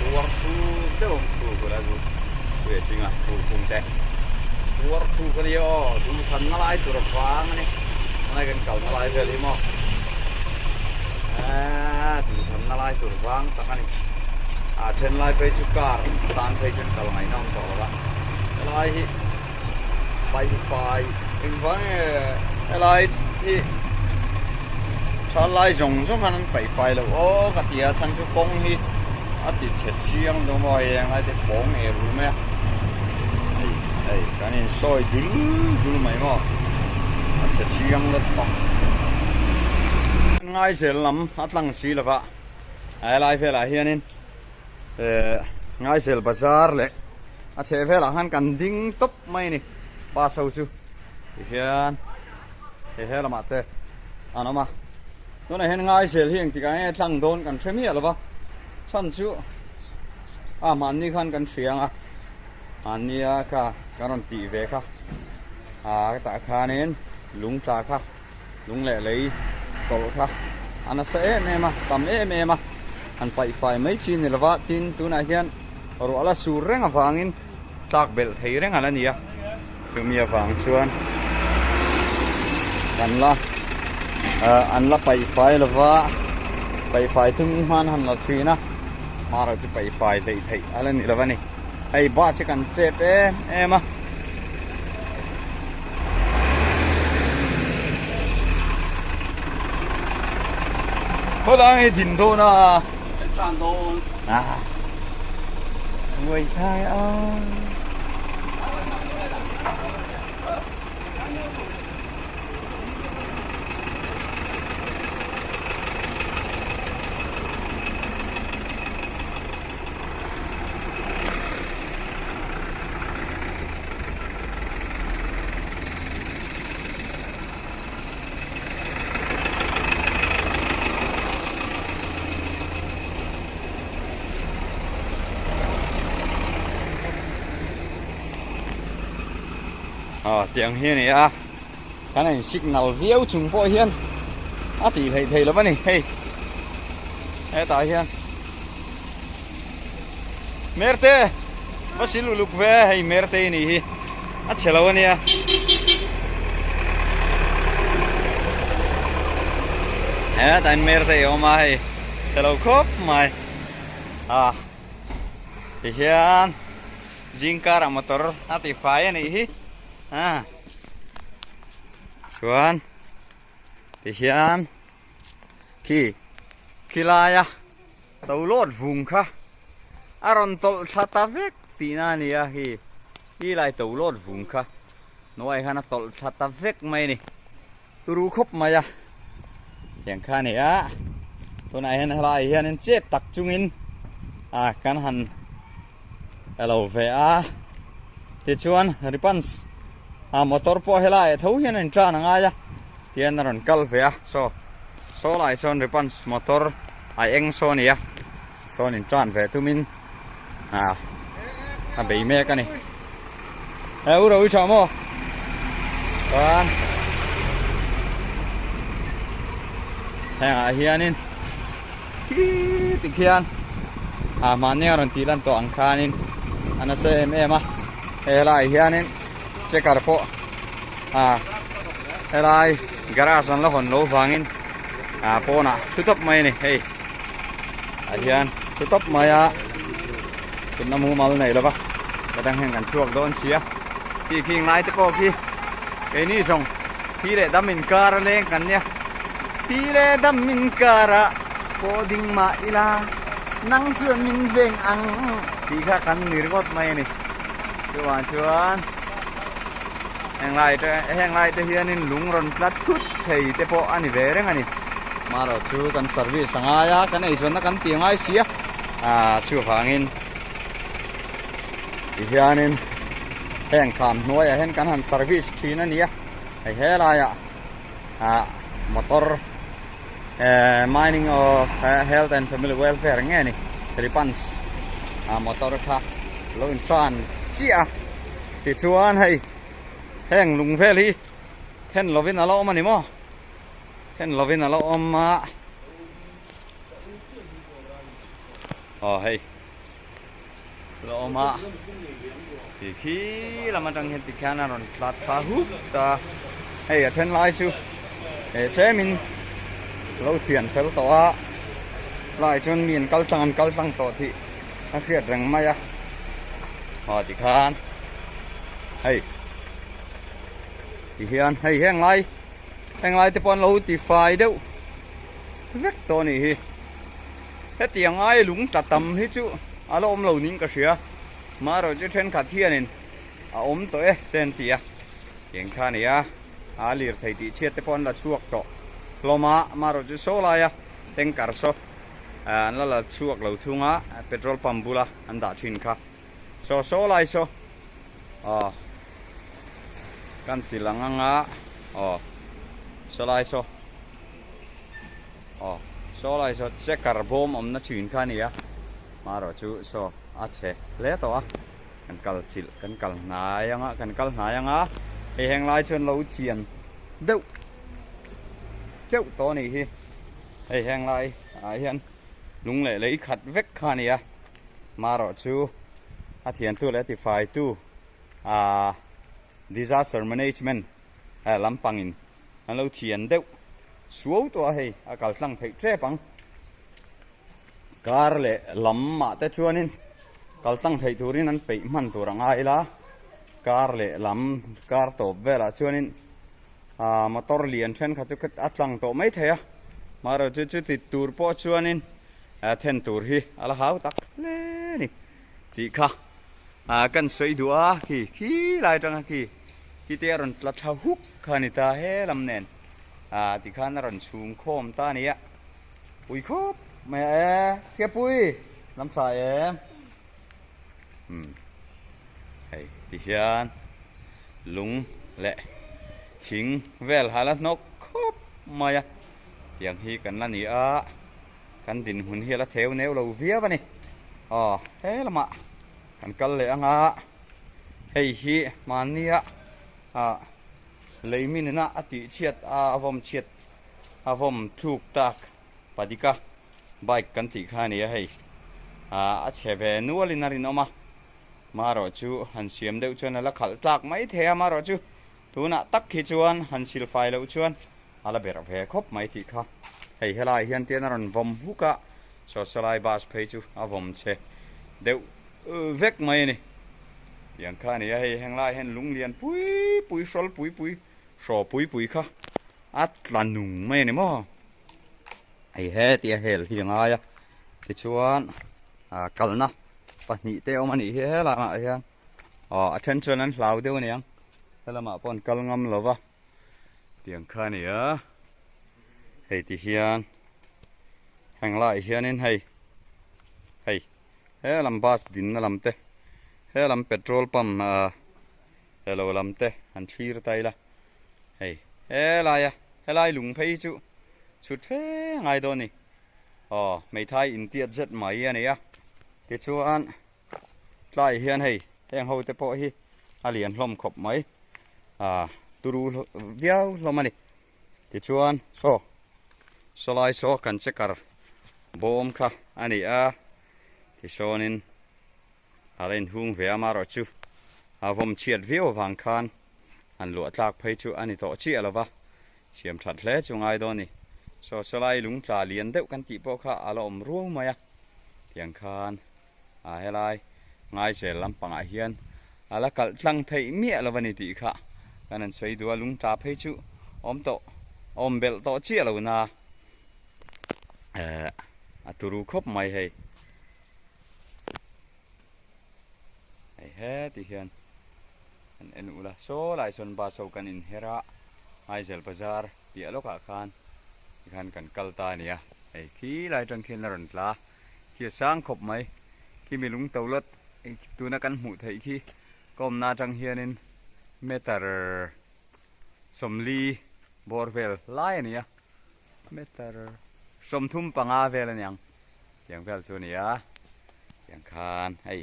Kuortu tu lagu tinga pungte kuortu kaliyo du than nalai turfang ni nai kan kal nalai veli mo du than nalai turfang takani then lai pe chukar tan pe chen kal ngai nom to la lai hi wi-fi invang lai hi lai jong jong han wi-fi lo o ka tia chan chu kong hiติดเช็ดเชียงตรงบ่อยยังไงติดป้องรู้ไหมการนี้ซอยดูไหมมั้งเช็ดเชียงแล้วต่อง่ายเสียลำตั้งสีแล้วปะอะไรเพื่ออะไรเฮียนี่ง่ายเสียลบาซาร์เลยเสียเพื่ออะไรหันกันดิ้งตบไม่นี่ปาสูจูเฮียละมาเตะอันนั้นมาตัวไหนเห็นง่ายเสียเฮียงที่การนี้ตั้งโดนกันเชื่อมีอะไรปะฉันชูมันนี่คันกันเสียงอันนี้ค่ะการันตีเวค่ะตาคาเน้นลุงตาค่ะลุงแหล่เลยโตค่ะอันนั้นเสะเมมาตำเมมาอันไฟไม่ชินนี่ละวะทินตัวไหนเฮียนรัวละสูเร่งฟังอินตากเบลไทยเร่งอะไรนี่จะมีฟังชวนกันละอันละไฟละวะไฟถึงมันหันละทีนะมาเราจะไปไฟเลยไทยอะไรนี่ละวะนี่ไอ้บ้าสิกันเจ็บมาพอแล้วไอ้ถิ่นโตนะจานโตไม่ใช่เตียงเฮียนี่cái này signal véo chung po hiên thì thầy là bao này hey tại hiên merte bác sĩ lục về hay merte này chả lâu nè tại merte ông mai chả lâu khóc mai thì hiên jingkar motor thì phải này chuan thì hian khi lai tàu lót vùng kha aron tol thata vek tina nia hi lai tàu lót vùng kha noi hana tol thata vek mai ni turu khop maya yang kha niตัวไหนเห็นอะไรเห็นเจ็บตักจุงินกันหันเราเวียที่ชวนริปันส์มอเตอร์พอเฮล่าเท่าเห็นอินทรานังอาเห็นนั่นกัลเวียโซไลโซนริปันส์มอเตอร์เอ็งโซนี่โซนอินทรานเวียทุมินเบย์เมกันนี่อุเราชอบมั้งกันแห่งเฮียนินติเขียนมันเนี่ยรันตีลันตัวอังคานินอันนั้นเซมเฮล่าเฮียนินเช็คการ์โปเฮล่ากระสันละคนโลฟังอินโปน่ะชุดท็อปไม่นี่เฮ้ยเฮียนชุดท็อปไม่ชุดน้ำมูมาลไหนแล้วปะกระดังแห่งกันช่วงโดนเสียพี่คิงไลท์ตะโกพี่ไอ้นี่ส่งพี่เด็ดดำมินการเล่นกันเนี่ยพี่เด็ดดำมินการะโคดิ้งมาอีลานั่งชวนมินเวงอังที่ข้ากันนิรกตไม่นี่ชวนแห่งไรแต่เฮียนินลุงรอนพลัดทุดเทยแต่พออันนี้เวรงอันนี้มาเราชูกันเซอร์วิสสังหายกันไอ้ส่วนนักกันเตียงไอ้เสียชูฟังอินเฮียนินแห่งขามน้อยแห่งกันหันเซอร์วิสทีนั่นเนี่ยไอ้เฮลายมอเตอร์mining of health and family welfare ไงนี่ริปันส์มอเตอร์ค่ะลงจานเสียติดชวนให้แห่งลุงเฟลีเห็นเราวินอะไรออกมานี่มั้งเห็นเราวินอะไรออกมา hey lo ma thì khi là mà đang hiện thì khá là còn lát phá hút ta hey ở trên lai chu thế mình lâu thiền phải tỏ lại cho miền cao tăng tỏ thì nó khiết rằng mai thì khan hey thì hiện hey hang lai thì bọn lâu thì phải đâu vết to này hết tiếng ai lúng chặt tầm hết chú alo ôm lâu nín cả xía mà rồi chứ trên cả thiên nên ôm tới tên tía tiếng khan này liệt thầy tí chết thì bọn là chuộc to lo mà rồi chứ số lại tên cả số nó là chuộc lâu thung petrol pump bula anh đã chín kha số lại số kan tilang số lại số số lại số check carbon nó chín kha này mà rồi chú số che lẽ to kan kal na yang thì hàng lai chân lâu tiền đâu châu to này thì hàng lai hiện lúng lệ lấy khát vết kha này mà rồi chú thiền tu lẽ thì phải tu disaster management làm bằng anh lâu thiền đâu số to hay cả tăng phải chế bằng car lệ lắm mà tới chuan nên cả tăng thấy tu nên anh bị man tu răng ai lá car lệ lắm car tổ về là chuan nên motor liền trên khá chú kết tăng tổ mấy thế mà rồi chú thì tour po chuan nên then tour hi ala háo tắc lê nè thì khá cần xây đũa khi lại trong khi tia rồi lật thao hút khá nè ta hết làm nền thì khá nó rồi xuống khom ta nè ui khóc mẹ kia pui làm sao em hey thì hiện lúng lệ chính vel hà là nó khóc mày tiếng hi cần là nè kan din hun hi la theo neu lo vía bani thế là mà kan kal le anga hei hi mania leimin na ati chiat avom thuk tak padika bike kan ti khani hei cheve nualinarin oma maro chu han siam deuh chuan ala khal tlak mai the maro chu tuna tak khi chuan han sil fai lo chuan ala ber ve khop mai ti kha hei helai hian tian ron vom huka so salai bas phei chu avom che deuh vek mai ni yang kha ni hei hang lai hen lung lian pui sol pui so pui kha at lan nung mai ni mo hei he tia hel hi nga ya ti chuan kalna pani te omani he la ma hian attention an hlau deuh niang hela ma pon kal ngam lova tiang kha ni hei ti hian hang lai hian in hei he lam bus din na lam te he lam petrol pump hello lam te an thlir tai la hei he lai lung phei chu chut phe ngai do ni mei thai in tiat zet mai ani ti chuan tlai hian hei heng ho te po hi alian hlom khop mai turu viau hlomani ti chuan so lai so kan chekar bom kha ani thì sonin alen hung ve amaro chu avom chiat veo wang khan an lo tlak phei chu ani to chi alova siam that hle chungai do ni so lai lung tla lian deuh kan ti po kha alom ru maya tiang khan helai ngai sel lampang a hian ala kal tlang thei mi alawani ti kha kanan sei dua lung tla phei chu om bel to chi alo na aturu khop mai hei he ti hian en ula so lai son ba so kan in hera ai zel bazar ti aloka khan kan kalta nia ei khi lai tang khin ron tla khi sang khop mai khi mi lung tawlat tu na kan hmu thei khi kom na tang hianin meter somli borvel lai nia meter somthum panga vel anyang yang vel chu nia yang khan ei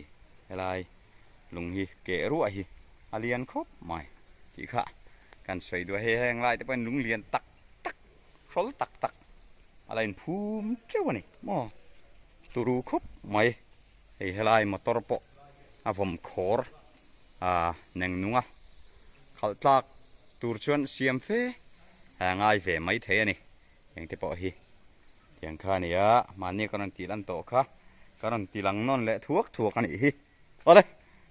helai lung hi ke ru hi alian khop mai chỉ kha kan sei do he heng lai te pen lung lian tak sol tak alain phum cheu ni mo ตุรูครบไม่ไอ้เฮลัยมอเตอร์ปอผมขอร์หนึ่งนัวเขาตากตูชวนเสียมเฟ่ง่ายเฟ่ไม่เท่นี่อย่างที่บอกฮีอย่างข้านี่มันนี่การันตีลันโตค่ะการันตีหลังนอนและทวกกันอีกเอาเลย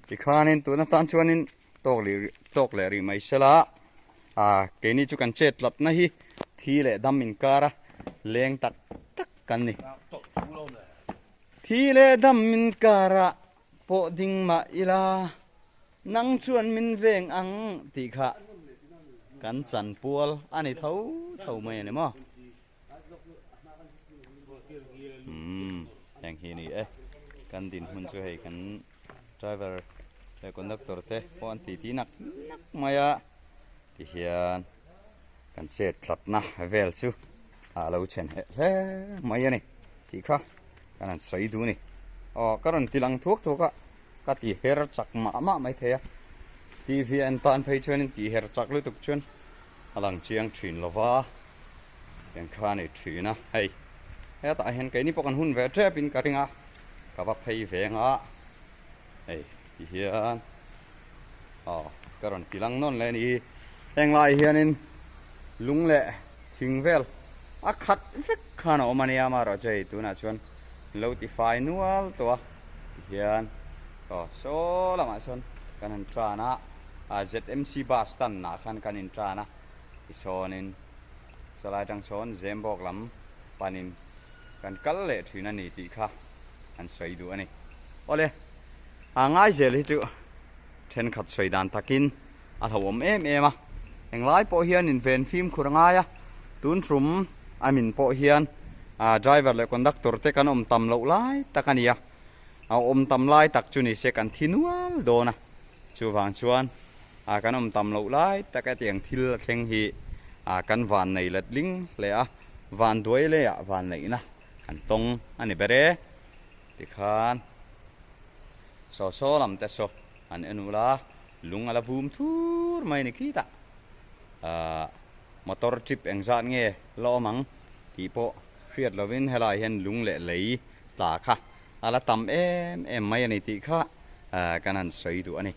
ที่ข้านี่ตัวนั้นตอนชวนนี่ตกเลยไม่ใช่ละเกนี่จุกันเจ็ดหลับนะฮีทีเล่ดำมินการะเลี้ยงตักกันนี่ทีเล่ดำมินการะโปดิ่งมาอีลานังชวนมินเวงอังตีข้ากันจันปัวอันนี้เท่าไม่เนี่ยมั้งอย่างที่นี่กันดินหุ่นช่วยกัน driver และ conductor เต้พออันที่นักมาที่เฮียนกันเสร็จหลับนะเวลซูเราเช่นเฮ้มาเนี่ยที่ข้ากันใส่ดูนี่กันที่หลังทุกก็ที่เฮร์จักมาไม่เท่ที่เวียนตอนไปชวนที่เฮร์จักลุตุกชวนหลังเชียงถิ่นละวะอย่างข้านี่ถิ่นนะเฮ้แต่เห็นไก่นี่พวกกันหุ่นเวทเป็นกระดิ่งกับไปเวงที่เฮียนกันที่หลังนนเลยนี่แองไลเฮียนินลุงเล่ทิ้งเวลขัดสักขนาดมันยามาเราใจตัวน่ะชวนเราที่ไฟนัวตัวเฮียนก็โซ่ละมาชวนกันอินทรานะZMC บาสตันนะกันอินทรานะอีโซนินสลายดังชนเซมบอกลำปานินกันกัลเล่ที่นั่นนี่ตีค่ะอันสวยดูอันนี้โอเลยง่ายเจริญจุเทนขัดสวยดันตักินอาถวมมาแห่งไล่โปเฮียนอินเวนฟิล์มคุรง่ายตุนทรุมมินโปเฮียนdriver และ conductor เตกันตำเหลาไล่ตะกันยาเอาตำไล่ตักจุนี่เสกันทินัวโดนะชูฟังชวนกันตำเหลาไล่ตะกันเตียงทิลเข่งฮีกันวันในเล็ดลิงเลยวันด้วยเลยวันไหนนะอันตรงอันนี้เบเร่ติคานโซลำแต่โซอันนู้ละลุงอะไรบูมทูร์ไม่นี่คิดมอเตอร์จิบเองจัดเงี้ยล้อมังที่พอเครียดเราวินให้เราเห็นลุงเละเลยตาค่ะอะไรตำไม่นี่ติค่ะกันนั่นสวยตัวนี้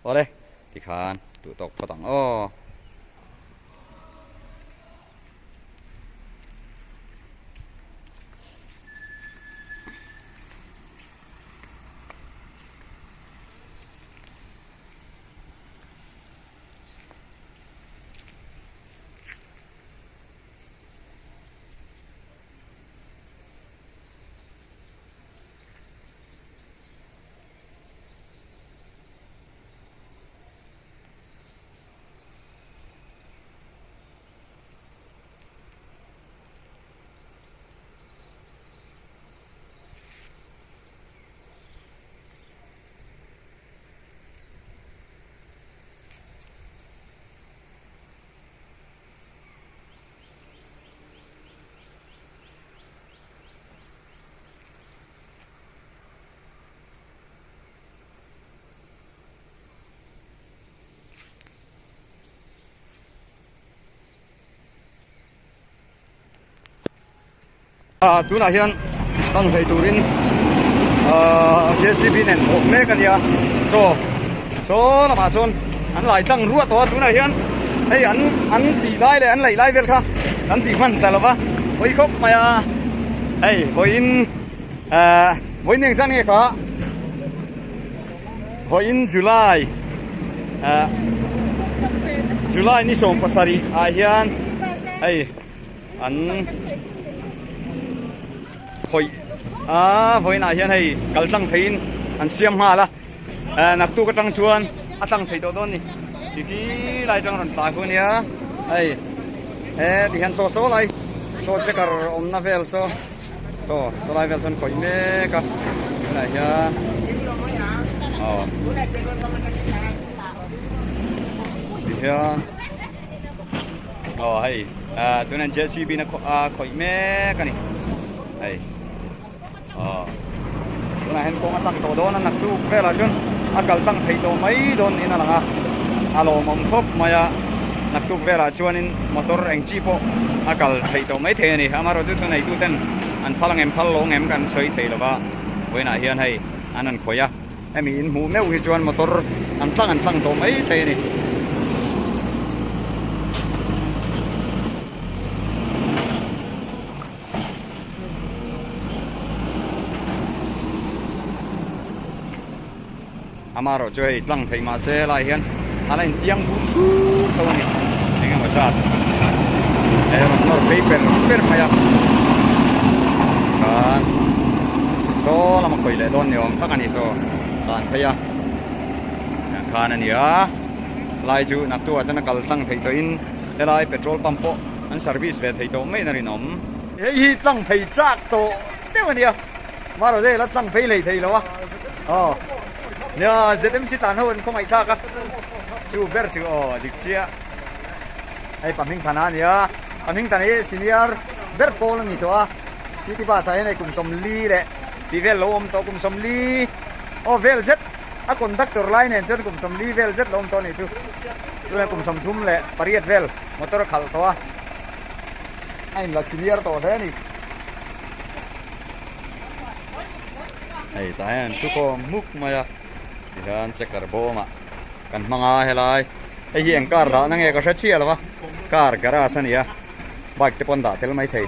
โอ้เลยติคานตัวตกฝรั่งตัวน่ะเฮียนต้องไปดูรินJCB เนี่ยโอ้แม่กันยาโซละมาโซนอันไหลตั้งรั่วตัวน่ะเฮียนไอ้อันตีไล่เลยอันไหลเวลค่ะอันตีมันแต่ละวะโอ้ยครบมาไอ้โอยยังสั้นไงค่ะโอยจุลายนี่ส่งภาษาดีเฮียนไอ้อันพอยน่าเห็นให้กัลตั้งเพนอันเสียมมาละนักตู้ก็ตั้งชวนตั้งเพนตัวต้นนี่ที่ไล่จังรันตาคนนี้ที่เห็นโซไล่โซเช็คร์นาเวลโซไล่เวลสันคอยเมกะไล่ยาที่เห็นให้ตัวนั้นJCBนะคอยเมกันนี่ตัวนั้นเห็นกองตั้งตัวโดนนักดูเวลาจนกัลตั้งเพย์ตัวไม่โดนอินอะไรอารมณ์มันครบมานักดูเวลาจวนอินมอเตอร์เองจีโปกัลเพย์ตัวไม่เท่นี่ฮะมาเราดูตัวไหนดูเต้น อันพลังเอ็มพลังเอ็มกันสวยเทแล้วว่าไว้หน้าเฮียนให้อันนั้นข่อยไอ้มีอินหูแมวที่จวนมอเตอร์อันตั้งตัวไอ้เทนี่อามาเราช่วยตั้งไทยมาเสียไรเฮียนอะไรเตียงทุกตัวนี่ยังไงมาชาติมันนอร์เปเป็นมาอย่างกันโซ่เรามาคุยเลยโดนยอมตั้งอันนี้โซ่กันพยากันอันนี้ลายจูนักตัวจะนักตั้งไทยตัวอินลายเปโตรปั๊มโปอันเซอร์วิสเวทไทยตัวไม่นารินอมเฮ้ยตั้งไทยจักตัวเดี๋ยวนี้มาเราได้แล้วตั้งไทยเลยไทยแล้ววะอ๋อเนี่ยเซตเอ็มซีตานหุ่นเขาไม่ชักอ่ะชูเบอร์ชูอ๋อดิเจียไอ้ปั๊มหิงธนาเนี่ยปั๊มหิงธนาซีเนียร์เบอร์โพลนี่ตัวชีที่ภาษาในกลุ่มสมลีแหละที่เวลโลมตัวกลุ่มสมลีโอ้เวลเซ็ตอ่ะคอนดักเตอร์ไลน์เนี่ยจนกลุ่มสมลีเวลเซ็ตลมตัวนี้ชูดูในกลุ่มสมทุ่มแหละปริยัติเวลมอเตอร์ขัลตัวไอ้ละซีเนียร์ตัวแท้นี่ไอ้ตายอันชุกมุกมาอ่ะIhan cekar booma kan mga helai ai hieng kar ra nang e ka thachia lawa kar gara sania bike te pon da tel mai thei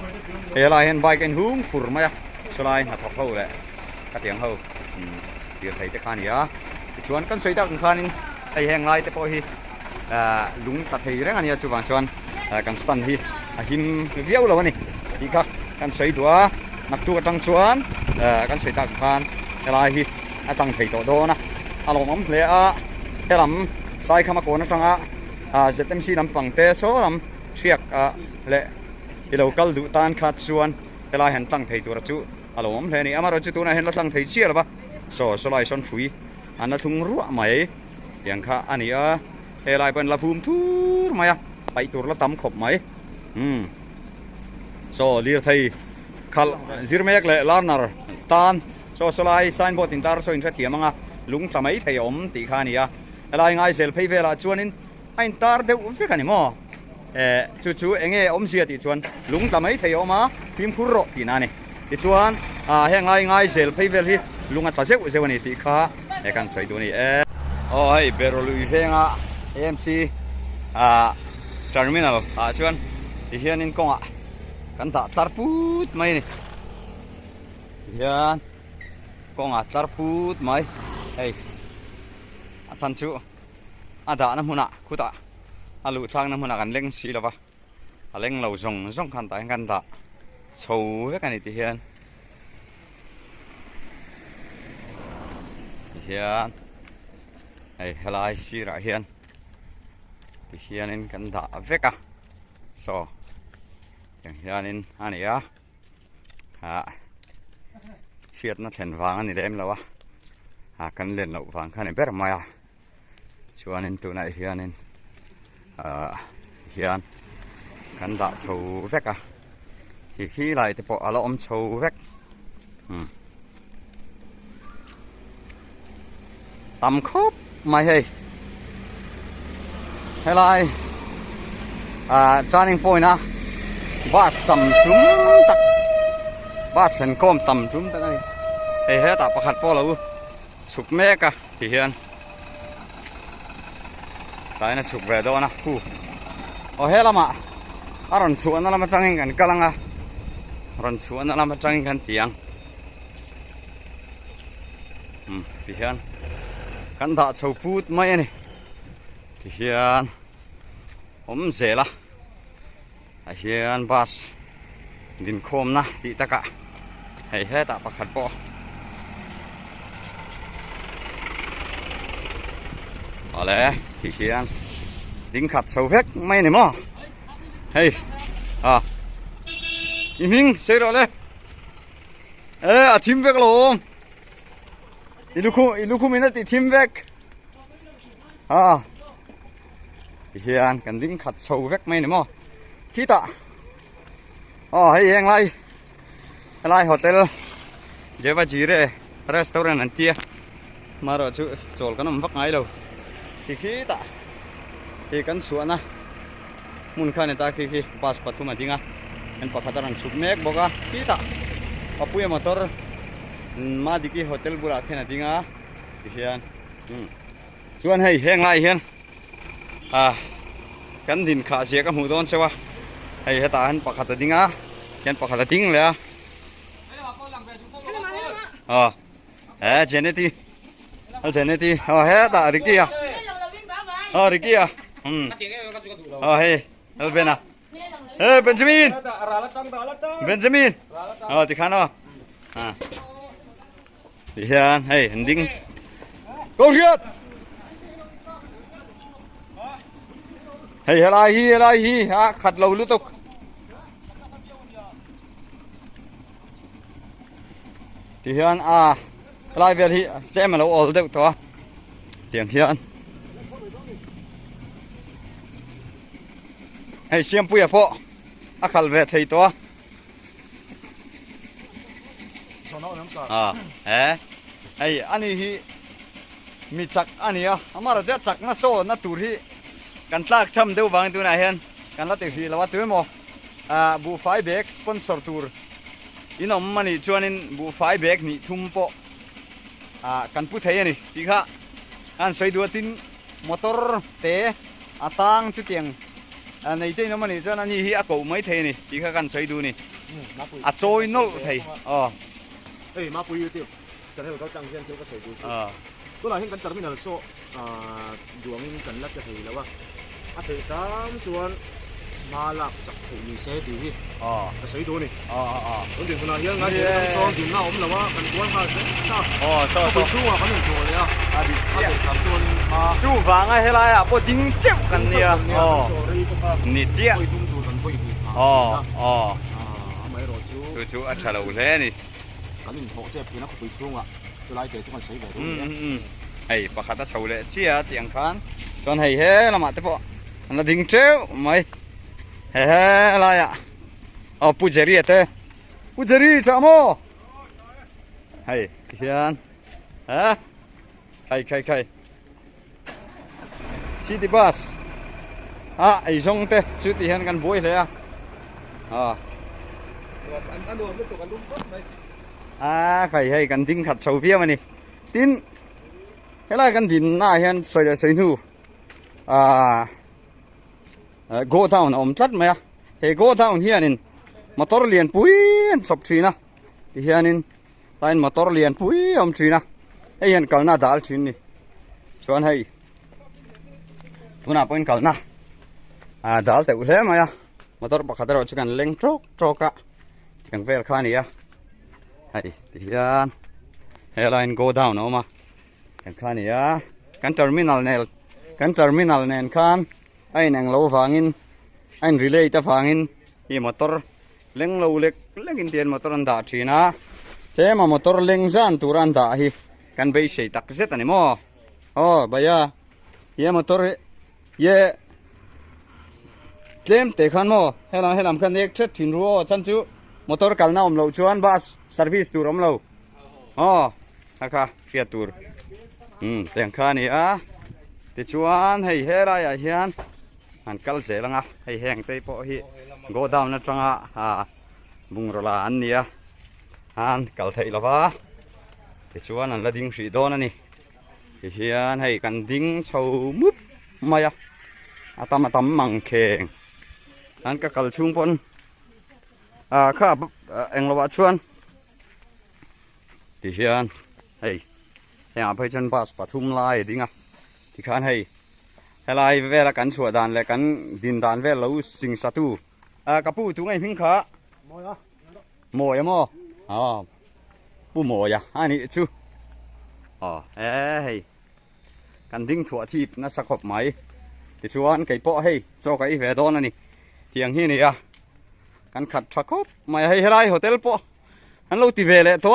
helai hen bike en hung fur ma solai na thok ho le ka tiang ho tir thei te khania chuan kan soi da kan khanin ai heng lai te po hi lung ta thei reng ania chu wang chuan kan stan hi a him viau lo ni hi ka kan soi tua nak tu ka tang chuan kan soi da khan helai hi a tang thei to do naอารมณ์เลยเฮลัมสายขมาโกนจังเซตเอ็มซีลำปังเตโซลำเชียกเละที่เราคัลดูตานขาดส่วนเวลาเห็นตั้งไทยตัวจุอารมณ์เลยนี่อามาเราจุตัวนั้นเห็นเราตั้งไทยเชียร์หรือเปล่าสลายซ้อนชุยอันนั้นทุ่งรั่วไหมอย่างข้าอันนี้เฮลัยเป็นละภูมิทูร์ไหมไปตัวละตั้มขบไหมเลียร์ไทยคัลซิร์เมกเลยลาร์นาร์ตานสลายไซน์บอตินตาร์โซอินเทอร์เทียมังลุงทำไมไทยอมตีขานี่อะไรง่ายเซลเพย์เวลาชวนนินไอ้ตาร์เดือดฟิกันนี่มั้งจู่ๆเองอมเสียติชวนลุงทำไมไทยอมฟิล์มคุโรตีนั่นนี่ติชวนเฮงง่ายเซลเพย์เวลที่ลุงอัตเซวเซวันนี้ตีขากันใส่ตัวนี้โอ้ยเบรลุยเฮงAMC terminal ชวนที่เฮียนินกงกันตาร์พูดไหมนี่เฮียนกงตาร์พูดไหมเฮ้ยสันชูด่าน้ำหุ่นคุตะลุทางน้ำหุ่นกันเล่งสีแล้วปะเล่งเราส่งขันตายกันด่าโชว์ไว้กันอีกทีเฮียนไอ้เฮลายสีระเฮียนนี่กันด่าเวกะอย่างเฮียนินอันนี้เชียดนัดเห็นวางอันนี้เล่มแล้ววะกันเล่นเราฟังกันเบอร์มาชวนนินตัวไหนเฮียนินเฮียนกันด่าโชว์เวกขี้ไหลแต่พออารมณ์โชว์เวกตำครบไม่ให้ไล่จานิงโปยนะบาสตำจุ้มตักบาสเห็นก้มตำจุ้มตักนี่เฮ้ยตาประคัดพอเราสุกเมกที่เฮียนตายนะสุกแวดนะคู่โอ้เฮละมาอารมณ์ชวนนั่นมาจังกันกำลังอารมณ์ชวนนั่นมาจังกันเตียงที่เฮียนกันด่าชาวพูดไม่นี่ที่เฮียนผมเสียละเฮียนบาสดินโคมนะที่ตะกะให้เฮตาประคัดพออะไรที่เขียนดิ้งขัดเสาเฟกไม่เนี่ยมั้งเฮ้ยอีมิงเสียแล้วเลยทีมเวกลงอีลูกคู่มินติทีมเวกที่เขียนกันดิ้งขัดเสาเฟกไม่เนี่ยมั้งขี้ตาให้ยังไรโฮเทลเจ้าจีเร่ร้านสตูดิโอนั่นเตี้ยมาเราจู่โจลกันน้ำฟักไงเราขี้ตากันสวนนะมุนข้าเนี่ยตาขี้บาสปัทุมาดิ้งเป็นปัจจัยชุบเมกบอกว่าขี้ตา apuya motor ma diki hotel bura khena dinga hian chuan hei heng lai hian kan din kha sia ka mu don sewa hei heta han pakhat dinga ken pakhat ding le geneti geneti he ta rikia rikia hei albena hey Benjamin ti khano hian hei ding go shot hei helai hi khat lo lu tuk ti hian lai vel hi te ma lo ol deuh to tiang hian hei siam puya po khal ve thei to hei ani hi mi chak ania amara ja chak na so na tur hi kan tlak tham deuh wang tu na hian kan la te hi lawa tu mo bu 5 bag sponsor tur inom mani chuanin bu 5 bag ni thum po kan pu thei ani ti kha an sei du tin motor te atang chu tiang nei te no mani chuan ani hi a ko mai thei ni ti kha kan sei du ni a choi no thei ma pui yu tiu chan hel ka chang hian chu ka sei du tu la hin kan terminal so duangin kan la cha thei lawa a thei sam chuan ma lak sak thei ni se di hi ka sei du ni tu din kuna hian nga se kan so din na om lawa kan kuan ha se sa so chu wa kan ni to le a di chia sam chuan chu wang a helai a po ding teu kan nia ni chia tum tu kan poi hi mai ro chu a thalo le ni kan in ho che pina ko pui chunga chu lai te chu kan sei ve du hei pakhat a chho le chia tiang khan chon hei he lama te po na ding treu mai he la ya pujeri ate pujeri chamo hei hian kai city bus ai zong te chu ti hian kan boi le an do mu to kan dum pot mai kai hei kan ding khat chho pia mani tin helai kan din na hian soi nu go down om tlat maya he go down hianin motor lian puin sop thina ti hianin line motor lian pui om thina hei hian kalna dal thin ni chuan hei tuna point kalna dal te ule maya motor pakhat ro chukan leng troka tiang vel khania hei ti hian he line go down oma tiang khania kan terminal nen khan ai nang lo wangin ein relay ta wangin hi motor leng lo lengin tian motor an da thina te ma motor leng zan turan da hi kan bei sei tak zet ani mo baya ye motor ye tlem te khan mo helam khan ek thret thin ru chan chu motor kalna om lo chuan bus service tur om lo haka fiat tur teng khani ti chuan hei hela ya hian an kal se langa hei heng te po hi go down na tanga bungrola an nia an kal thei lawa ti chuan an la ding hri don ani ti hian hei kan ding chho mup maya atam mang kheng an ka kal chung pon kha englowa chuan ti hian hei a phai chan bus pathum lai dinga ti khan hei helai vela kan chua dan le kan din dan vel lo sing satu kapu tu ngai hing kha moya mo pu moya ani chu hei kan ding thua thi na sakhop mai ti chuan kai po hei cho kai ve don ani tiang hi ni kan khat thakop mai hei helai hotel po an lo ti ve le to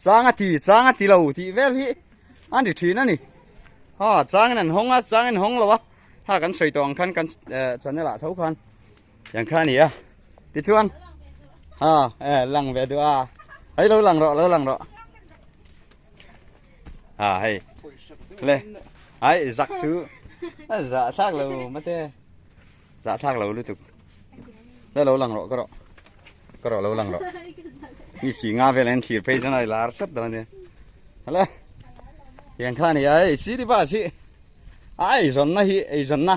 changa ti lo ti vel hi an di thin ani chang nan hong lo kan soi tong khan kan chanela thau khan yang khan ni ti chuan lang ve du hei lo lang ro hei le ai giặc chứ dạ thác lâu mất thế dạ thác lâu liên tục rất lâu lằng rọ có rọ lâu lằng rọ มีสีงาเวลนขีดไปจังไดลาร์สัดตอนนี้ฮัลโหลยังข้านี่ไอ้สีดิบ้าสิไอ้จนนะฮีไอ้จนนะ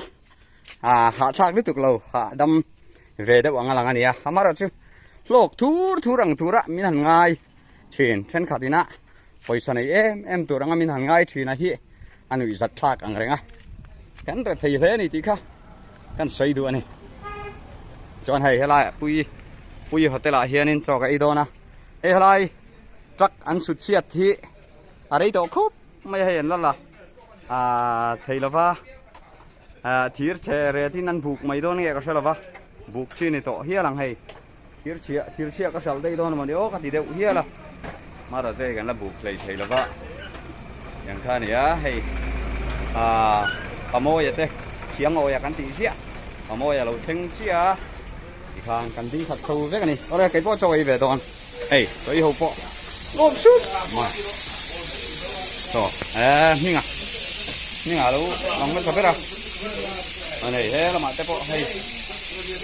หาทากนี่ตุกเราหาดำเวดวังอะไรกันเนี่ยฮามาร์จูโลกทูรังทูระมินันง่ายเช่นเช่นขาดินะไปสนเอ็มตัวรังมินันง่ายทีนะฮีอันนี้จัดทากอังเรงอ่ะกันเรทเฮนี่ติค่ะกันใส่ดูอันนี้จวนให้เฮลัยปุยหัวเตล่าเฮียนินจอกไอโดนะเฮลัยจักอันสุดเฉียดที่อะไรตัวคุบไม่เห็นแล้วล่ะเทลฟ้าทีร์เชเรที่นั่นบุกไม่โดนเงี้ยก็ใช่หรอวะบุกชีนี่โตเฮียหลังให้ทีร์เชียก็ใช่ได้โดนมันเดียวก็ติดเดียวเฮียละมาเราเจอกันแล้วบุกเลยเทลฟ้าอย่างข้านี่ให้ขโมยเต้เขียงโอยกันตีเสียขโมยเราเชิงเสียอีกทางกันตีขัดสู้เว้ยกันนี่อะไรไก่พ่อจอยไปตอนเฮ้ยตัวอีหัวพ่อลบชุดมาต่อนี่ไงรู้ลองไม่ขับไปหรออันนี้เฮ้ยเรามาเตะพ่อเฮ้ย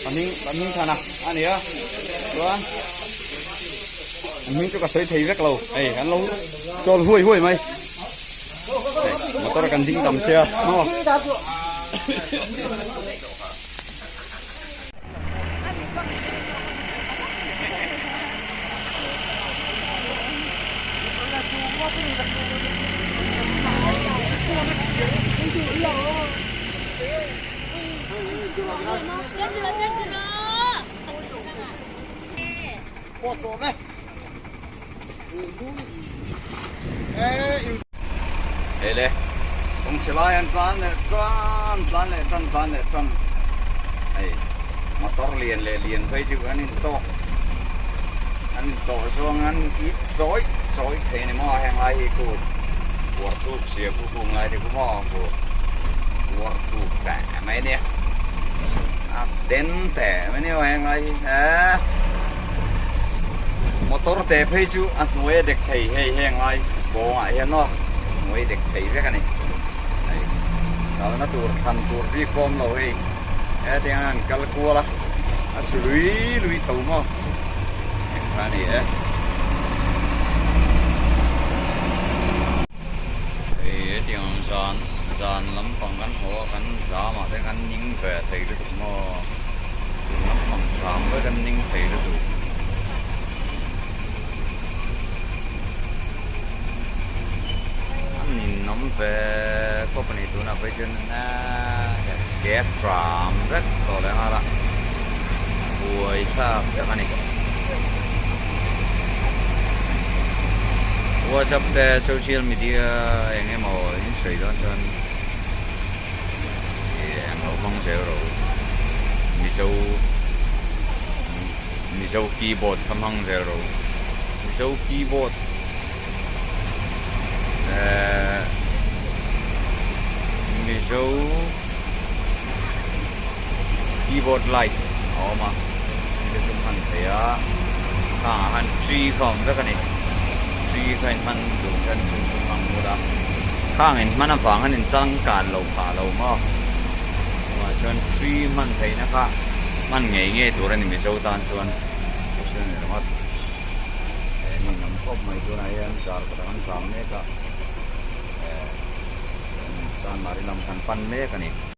อันนี้ท่านะอันนี้ตัวอันนี้จุกกระสุนถีบเว้ยเราเฮ้ยอันเราโจรหุ่ยไหมมาตัวกันดิ้งดำเชียร์เนาะเละต้องเชลายันจันเลยไอ้มาต่อเรียนไปจุอันนี้โตส่วนอันอีกซอยเทนี่มอแห่งไรกูปวดทุกเสียกูคงไรที่กูมอกูปวดทุกแต่ไม่เนี่ยเด่นแต่ไม่เนี่ยแห่งไรมอต่อแต่ไปจุอันหน่วยเด็กไทยแห่งไรบ่งเห็นเนาะหน่วยเด็กไทยเรียกกันนี่เราหน้าตัวทันตัวรีคอมเราเองเดี๋ยวงั้นกัลกัวละสุลุยตัวมั้งอันนี้เดี๋ยวจานลำปังกันหัวกันสามารถกันยิงแฝดไทยได้ถูกมั้งลำปังสามก็กันยิงไทยได้ถูกน้ำเฟก็เป็นตัวน่าไปจนน่าแก๊สตรามเล็กต่อเลยฮะละป่วยทราบจากนี้ว่าจับแต่โซเชียลมีเดียอย่างเงี้ยมั้งยิ่งใส่ด้านจนเราฟังเสียงเรามีโซ่คีย์บอร์ดทำฟังเสียงเรามีโซ่คีย์บอร์ดมีโซ่คีย์บอร์ดไลท์ออกมาที่จะมันเสียข้างหันจีของสักนิดจีใครมันดูฉันดูฟังดูละข้างเห็นมันฝังเห็นสังการเราผ่าเรามากว่าฉันจีมันไทยนะคะมันเงี้ยตัวนั้นมีโซ่ตานส่วนฉันเห็นว่านี่น้ำพบไม่ตัวไหนอันจากประมาณ3 เมตรสานมาริลำคันปันเมฆกันนี่